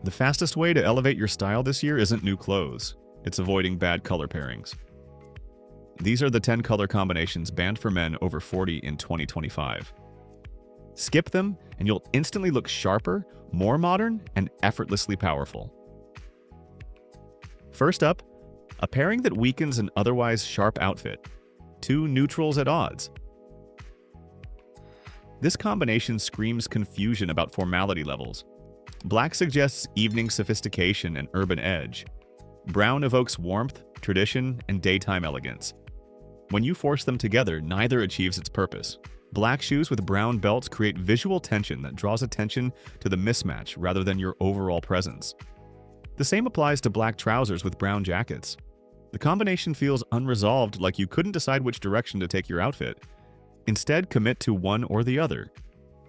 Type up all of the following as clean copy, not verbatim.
The fastest way to elevate your style this year isn't new clothes, it's avoiding bad color pairings. These are the 10 color combinations banned for men over 40 in 2025. Skip them, and you'll instantly look sharper, more modern, and effortlessly powerful. First up, a pairing that weakens an otherwise sharp outfit. Two neutrals at odds. This combination screams confusion about formality levels. Black suggests evening sophistication and urban edge. Brown evokes warmth, tradition, and daytime elegance. When you force them together, neither achieves its purpose. Black shoes with brown belts create visual tension that draws attention to the mismatch rather than your overall presence. The same applies to black trousers with brown jackets. The combination feels unresolved, like you couldn't decide which direction to take your outfit. Instead, commit to one or the other.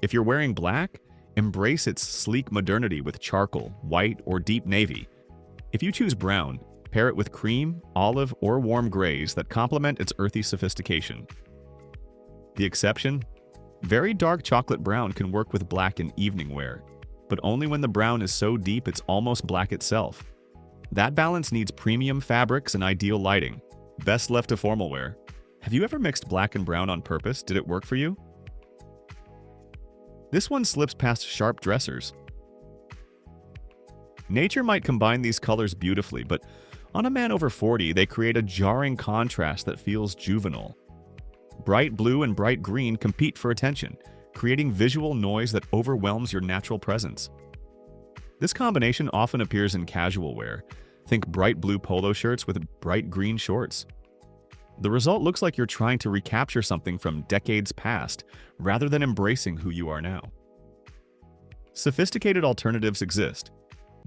If you're wearing black, embrace its sleek modernity with charcoal, white, or deep navy. If you choose brown, pair it with cream, olive, or warm grays that complement its earthy sophistication. The exception? Very dark chocolate brown can work with black in evening wear, but only when the brown is so deep it's almost black itself. That balance needs premium fabrics and ideal lighting. Best left to formal wear. Have you ever mixed black and brown on purpose? Did it work for you? This one slips past sharp dressers. Nature might combine these colors beautifully, but on a man over 40, they create a jarring contrast that feels juvenile. Bright blue and bright green compete for attention, creating visual noise that overwhelms your natural presence. This combination often appears in casual wear. Think bright blue polo shirts with bright green shorts. The result looks like you're trying to recapture something from decades past, rather than embracing who you are now. Sophisticated alternatives exist.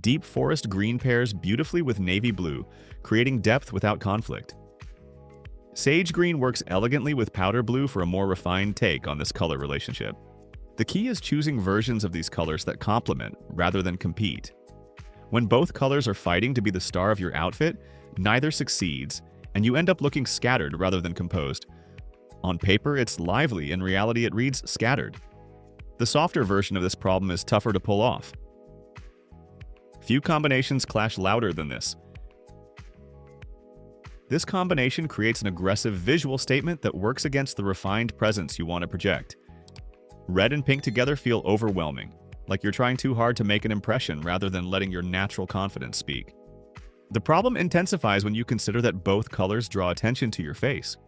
Deep forest green pairs beautifully with navy blue, creating depth without conflict. Sage green works elegantly with powder blue for a more refined take on this color relationship. The key is choosing versions of these colors that complement rather than compete. When both colors are fighting to be the star of your outfit, neither succeeds, and you end up looking scattered rather than composed. On paper, it's lively. In reality, it reads scattered. The softer version of this problem is tougher to pull off. Few combinations clash louder than this. This combination creates an aggressive visual statement that works against the refined presence you want to project. Red and pink together feel overwhelming, like you're trying too hard to make an impression rather than letting your natural confidence speak. The problem intensifies when you consider that both colors draw attention to your face.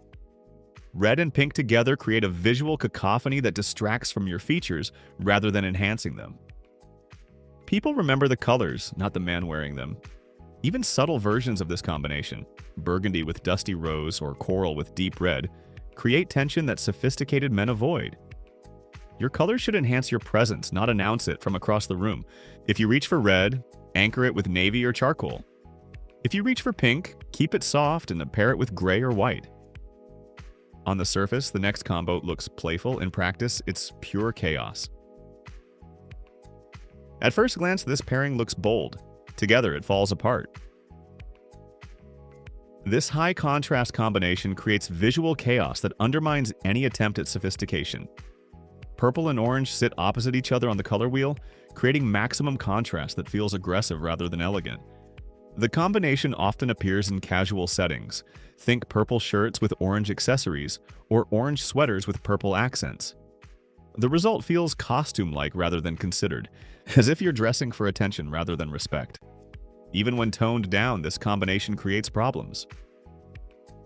Red and pink together create a visual cacophony that distracts from your features rather than enhancing them. People remember the colors, not the man wearing them. Even subtle versions of this combination, burgundy with dusty rose or coral with deep red, create tension that sophisticated men avoid. Your colors should enhance your presence, not announce it from across the room. If you reach for red, anchor it with navy or charcoal. If you reach for pink, keep it soft and pair it with gray or white. On the surface, the next combo looks playful. In practice, it's pure chaos. At first glance, this pairing looks bold. Together, it falls apart. This high contrast combination creates visual chaos that undermines any attempt at sophistication. Purple and orange sit opposite each other on the color wheel, creating maximum contrast that feels aggressive rather than elegant. The combination often appears in casual settings. Think purple shirts with orange accessories, or orange sweaters with purple accents. The result feels costume-like rather than considered, as if you're dressing for attention rather than respect. Even when toned down, this combination creates problems.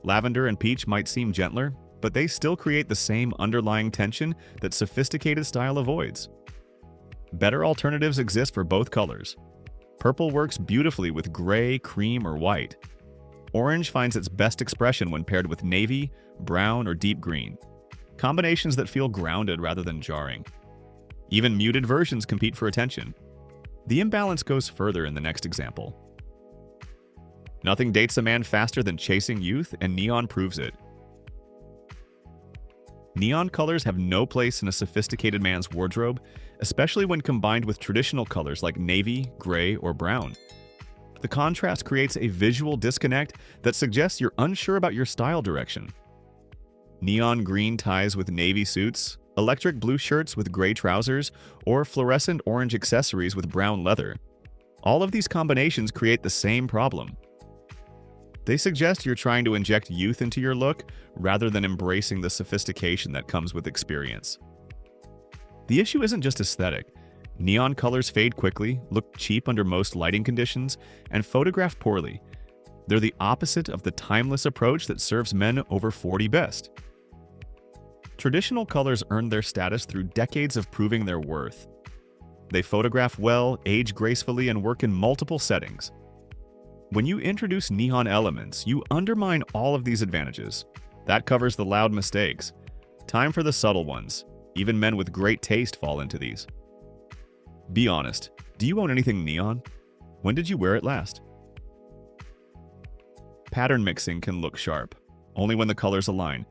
Lavender and peach might seem gentler, but they still create the same underlying tension that sophisticated style avoids. Better alternatives exist for both colors. Purple works beautifully with gray, cream, or white. Orange finds its best expression when paired with navy, brown, or deep green. Combinations that feel grounded rather than jarring. Even muted versions compete for attention. The imbalance goes further in the next example. Nothing dates a man faster than chasing youth, and neon proves it. Neon colors have no place in a sophisticated man's wardrobe, especially when combined with traditional colors like navy, gray, or brown. The contrast creates a visual disconnect that suggests you're unsure about your style direction. Neon green ties with navy suits, electric blue shirts with gray trousers, or fluorescent orange accessories with brown leather. All of these combinations create the same problem. They suggest you're trying to inject youth into your look rather than embracing the sophistication that comes with experience. The issue isn't just aesthetic. Neon colors fade quickly, look cheap under most lighting conditions, and photograph poorly. They're the opposite of the timeless approach that serves men over 40 best. Traditional colors earned their status through decades of proving their worth. They photograph well, age gracefully, and work in multiple settings. When you introduce neon elements, you undermine all of these advantages. That covers the loud mistakes. Time for the subtle ones. Even men with great taste fall into these. Be honest, do you own anything neon? When did you wear it last? Pattern mixing can look sharp, only when the colors align.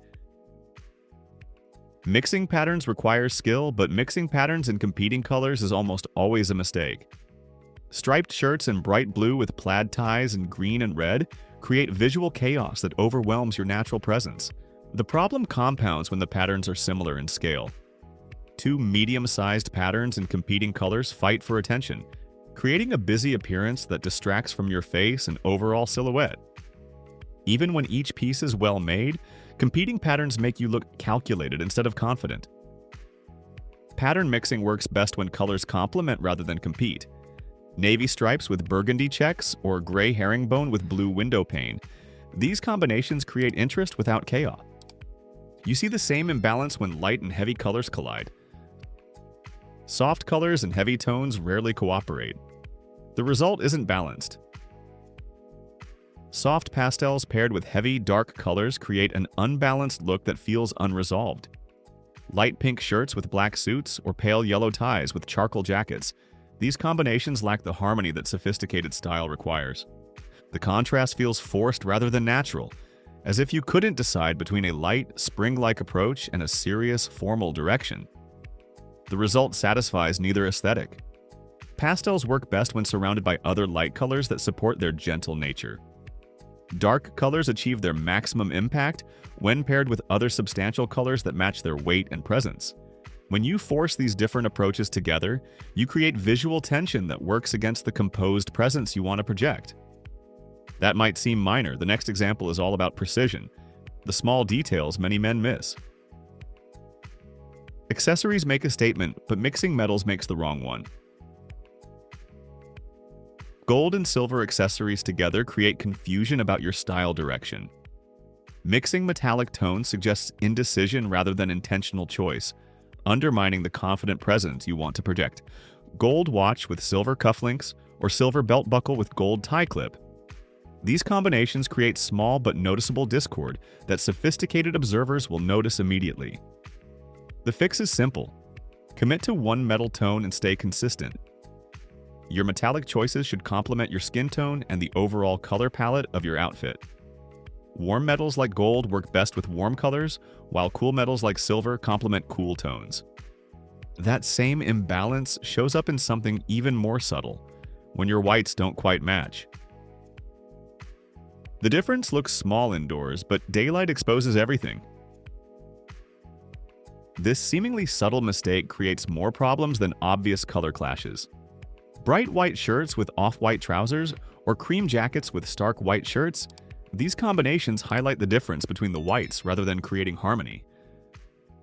Mixing patterns requires skill, but mixing patterns in competing colors is almost always a mistake. Striped shirts in bright blue with plaid ties in green and red create visual chaos that overwhelms your natural presence. The problem compounds when the patterns are similar in scale. Two medium-sized patterns in competing colors fight for attention, creating a busy appearance that distracts from your face and overall silhouette. Even when each piece is well made, competing patterns make you look calculated instead of confident. Pattern mixing works best when colors complement rather than compete. Navy stripes with burgundy checks or gray herringbone with blue window pane. These combinations create interest without chaos. You see the same imbalance when light and heavy colors collide. Soft colors and heavy tones rarely cooperate. The result isn't balanced. Soft pastels paired with heavy, dark colors create an unbalanced look that feels unresolved. Light pink shirts with black suits or pale yellow ties with charcoal jackets. These combinations lack the harmony that sophisticated style requires. The contrast feels forced rather than natural, as if you couldn't decide between a light, spring-like approach and a serious, formal direction. The result satisfies neither aesthetic. Pastels work best when surrounded by other light colors that support their gentle nature. Dark colors achieve their maximum impact when paired with other substantial colors that match their weight and presence. When you force these different approaches together, you create visual tension that works against the composed presence you want to project. That might seem minor. The next example is all about precision, the small details many men miss. Accessories make a statement, but mixing metals makes the wrong one. Gold and silver accessories together create confusion about your style direction. Mixing metallic tones suggests indecision rather than intentional choice, undermining the confident presence you want to project. Gold watch with silver cufflinks or silver belt buckle with gold tie clip. These combinations create small but noticeable discord that sophisticated observers will notice immediately. The fix is simple. Commit to one metal tone and stay consistent. Your metallic choices should complement your skin tone and the overall color palette of your outfit. Warm metals like gold work best with warm colors, while cool metals like silver complement cool tones. That same imbalance shows up in something even more subtle, when your whites don't quite match. The difference looks small indoors, but daylight exposes everything. This seemingly subtle mistake creates more problems than obvious color clashes. Bright white shirts with off-white trousers or cream jackets with stark white shirts, these combinations highlight the difference between the whites rather than creating harmony.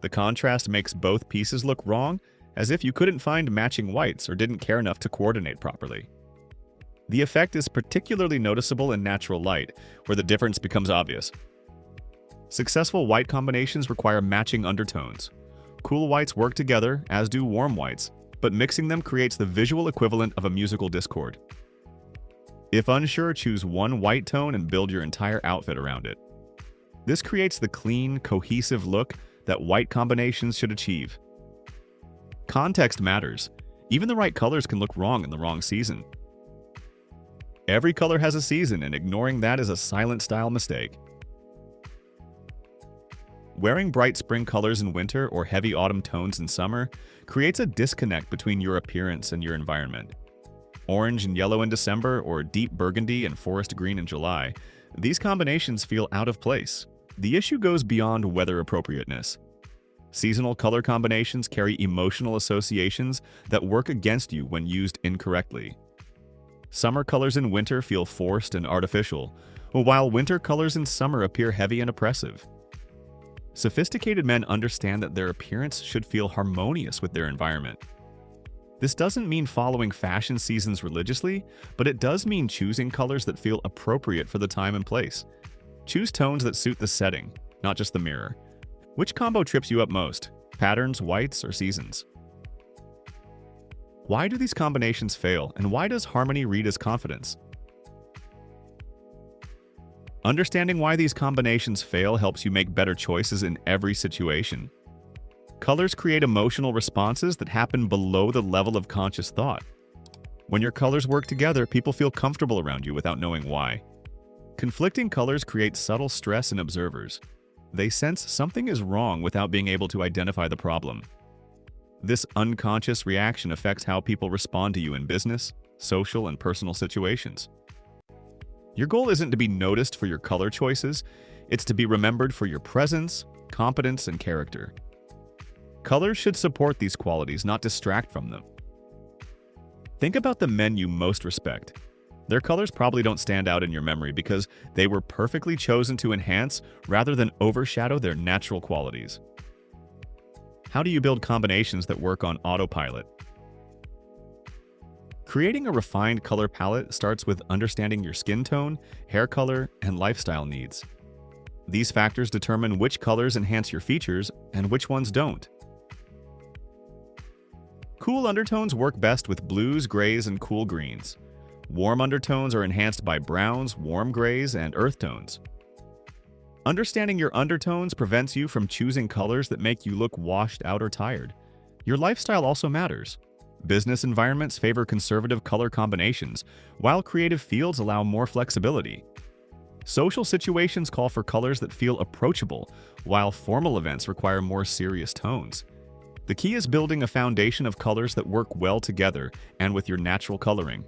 The contrast makes both pieces look wrong, as if you couldn't find matching whites or didn't care enough to coordinate properly. The effect is particularly noticeable in natural light, where the difference becomes obvious. Successful white combinations require matching undertones. Cool whites work together, as do warm whites, but mixing them creates the visual equivalent of a musical discord. If unsure, choose one white tone and build your entire outfit around it. This creates the clean, cohesive look that white combinations should achieve. Context matters. Even the right colors can look wrong in the wrong season. Every color has a season, and ignoring that is a silent style mistake. Wearing bright spring colors in winter or heavy autumn tones in summer creates a disconnect between your appearance and your environment. Orange and yellow in December or deep burgundy and forest green in July, these combinations feel out of place. The issue goes beyond weather appropriateness. Seasonal color combinations carry emotional associations that work against you when used incorrectly. Summer colors in winter feel forced and artificial, while winter colors in summer appear heavy and oppressive. Sophisticated men understand that their appearance should feel harmonious with their environment. This doesn't mean following fashion seasons religiously, but it does mean choosing colors that feel appropriate for the time and place. Choose tones that suit the setting, not just the mirror. Which combo trips you up most? Patterns, whites, or seasons? Why do these combinations fail, and why does harmony read as confidence? Understanding why these combinations fail helps you make better choices in every situation. Colors create emotional responses that happen below the level of conscious thought. When your colors work together, people feel comfortable around you without knowing why. Conflicting colors create subtle stress in observers. They sense something is wrong without being able to identify the problem. This unconscious reaction affects how people respond to you in business, social, and personal situations. Your goal isn't to be noticed for your color choices, it's to be remembered for your presence, competence, and character. Colors should support these qualities, not distract from them. Think about the men you most respect. Their colors probably don't stand out in your memory because they were perfectly chosen to enhance rather than overshadow their natural qualities. How do you build combinations that work on autopilot? Creating a refined color palette starts with understanding your skin tone, hair color, and lifestyle needs. These factors determine which colors enhance your features and which ones don't. Cool undertones work best with blues, grays, and cool greens. Warm undertones are enhanced by browns, warm grays, and earth tones. Understanding your undertones prevents you from choosing colors that make you look washed out or tired. Your lifestyle also matters. Business environments favor conservative color combinations, while creative fields allow more flexibility. Social situations call for colors that feel approachable, while formal events require more serious tones. The key is building a foundation of colors that work well together and with your natural coloring.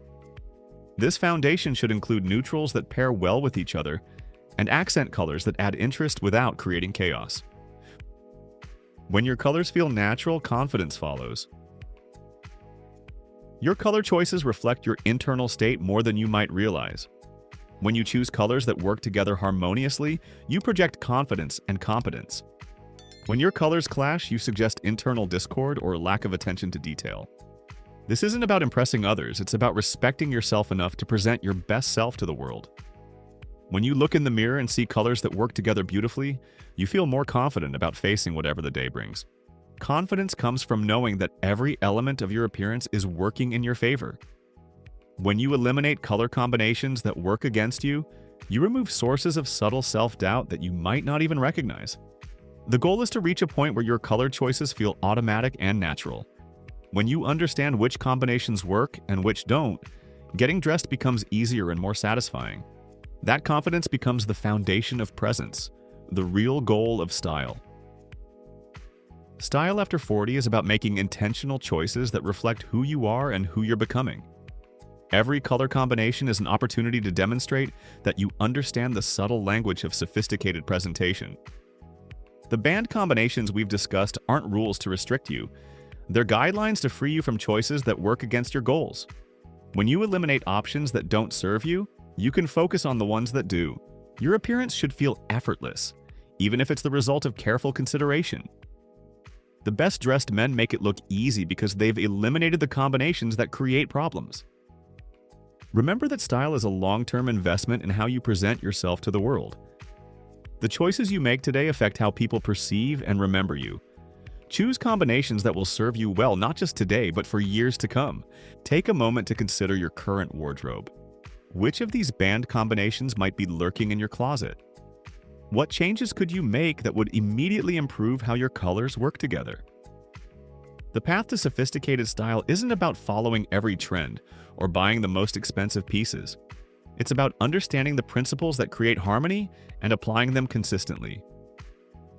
This foundation should include neutrals that pair well with each other and accent colors that add interest without creating chaos. When your colors feel natural, confidence follows. Your color choices reflect your internal state more than you might realize. When you choose colors that work together harmoniously, you project confidence and competence. When your colors clash, you suggest internal discord or lack of attention to detail. This isn't about impressing others, it's about respecting yourself enough to present your best self to the world. When you look in the mirror and see colors that work together beautifully, you feel more confident about facing whatever the day brings. Confidence comes from knowing that every element of your appearance is working in your favor. When you eliminate color combinations that work against you, you remove sources of subtle self-doubt that you might not even recognize. The goal is to reach a point where your color choices feel automatic and natural. When you understand which combinations work and which don't, getting dressed becomes easier and more satisfying. That confidence becomes the foundation of presence, the real goal of style. Style after 40 is about making intentional choices that reflect who you are and who you're becoming. Every color combination is an opportunity to demonstrate that you understand the subtle language of sophisticated presentation. The band combinations we've discussed aren't rules to restrict you. They're guidelines to free you from choices that work against your goals. When you eliminate options that don't serve you, you can focus on the ones that do. Your appearance should feel effortless, even if it's the result of careful consideration. The best-dressed men make it look easy because they've eliminated the combinations that create problems. Remember that style is a long-term investment in how you present yourself to the world. The choices you make today affect how people perceive and remember you. Choose combinations that will serve you well not just today, but for years to come. Take a moment to consider your current wardrobe. Which of these band combinations might be lurking in your closet? What changes could you make that would immediately improve how your colors work together? The path to sophisticated style isn't about following every trend or buying the most expensive pieces. It's about understanding the principles that create harmony and applying them consistently.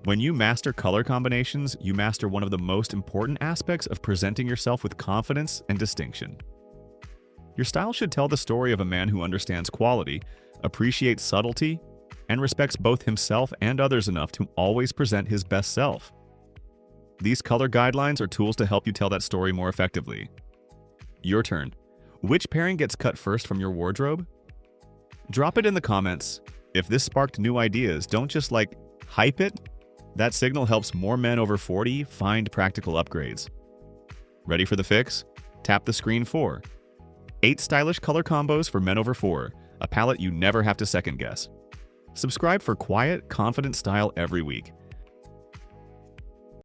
When you master color combinations, you master one of the most important aspects of presenting yourself with confidence and distinction. Your style should tell the story of a man who understands quality, appreciates subtlety, and respects both himself and others enough to always present his best self. These color guidelines are tools to help you tell that story more effectively. Your turn. Which pairing gets cut first from your wardrobe? Drop it in the comments. If this sparked new ideas, don't just hype it. That signal helps more men over 40 find practical upgrades. Ready for the fix? Tap the screen for 8 stylish color combos for men over 4, a palette you never have to second guess. Subscribe for quiet, confident style every week.